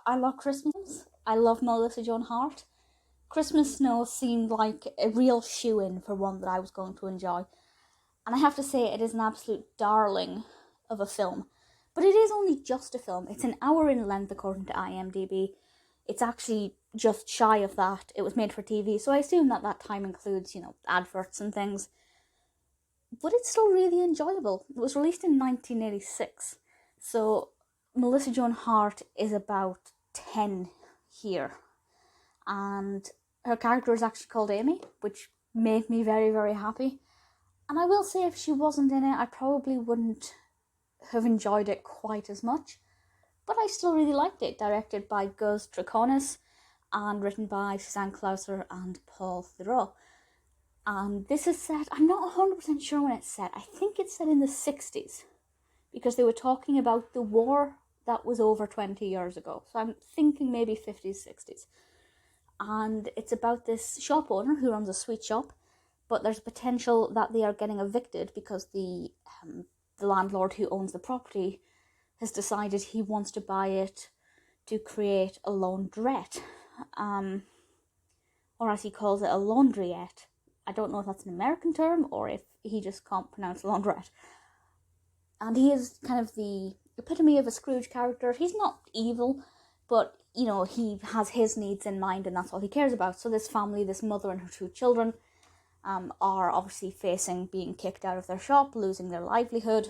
I love Christmas. I love Melissa Joan Hart. Christmas Snow seemed like a real shoe-in for one that I was going to enjoy. And I have to say, it is an absolute darling of a film. But it is only just a film. It's an hour in length according to IMDb. It's actually just shy of that. It was made for TV, so I assume that time includes, adverts and things. But it's still really enjoyable. It was released in 1986. So Melissa Joan Hart is about 10 here. And her character is actually called Amy, which made me very, very happy. And I will say, if she wasn't in it, I probably wouldn't have enjoyed it quite as much. But I still really liked it. Directed by Gus Trikonis and written by Suzanne Clauser and Paul Theroux. And this is set, I'm not 100% sure when it's set. I think it's set in the 60s. Because they were talking about the war that was over 20 years ago. So I'm thinking maybe 50s, 60s. And it's about this shop owner who runs a sweet shop. But there's potential that they are getting evicted because the landlord who owns the property has decided he wants to buy it to create a laundrette. Or as he calls it, a laundriette. I don't know if that's an American term or if he just can't pronounce laundrette. And he is kind of the epitome of a Scrooge character. He's not evil, but, he has his needs in mind and that's all he cares about. So this family, this mother and her 2 children, are obviously facing being kicked out of their shop, losing their livelihood.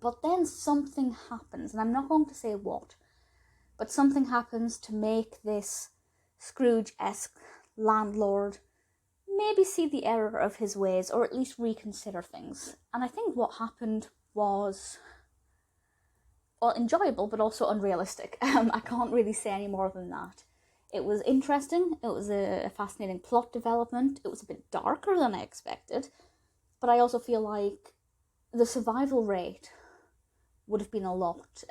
But then something happens, and I'm not going to say what, but something happens to make this Scrooge-esque landlord maybe see the error of his ways, or at least reconsider things. And I think what happened was, well, enjoyable, but also unrealistic. I can't really say any more than that. It was interesting, it was a fascinating plot development, it was a bit darker than I expected, but I also feel like the survival rate would have been a lot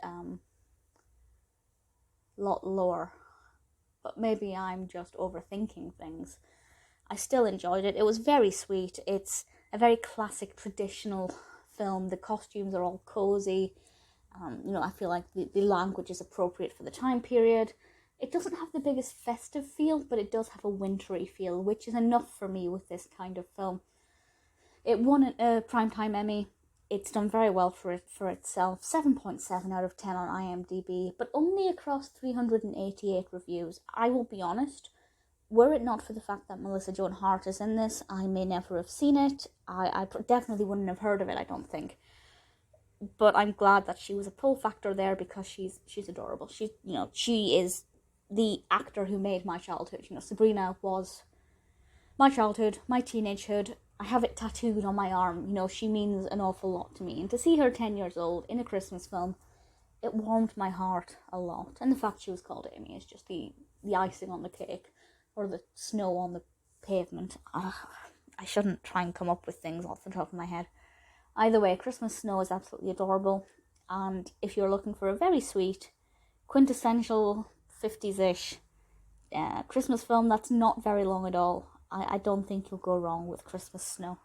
lower. But maybe I'm just overthinking things. I still enjoyed it. It was very sweet. It's a very classic, traditional film. The costumes are all cozy. I feel like the language is appropriate for the time period. It doesn't have the biggest festive feel, but it does have a wintry feel, which is enough for me with this kind of film. It won a Primetime Emmy. It's done very well for itself. 7.7 out of 10 on IMDb, but only across 388 reviews. I will be honest, were it not for the fact that Melissa Joan Hart is in this, I may never have seen it. I definitely wouldn't have heard of it, I don't think. But I'm glad that she was a pull factor there because she's adorable. She is the actor who made my childhood. Sabrina was my childhood, my teenagehood. I have it tattooed on my arm. She means an awful lot to me. And to see her 10 years old in a Christmas film, it warmed my heart a lot. And the fact she was called Amy is just the icing on the cake, or the snow on the pavement. I shouldn't try and come up with things off the top of my head. Either way, Christmas Snow is absolutely adorable. And if you're looking for a very sweet, quintessential 50s-ish Christmas film that's not very long at all, I don't think you'll go wrong with Christmas Snow.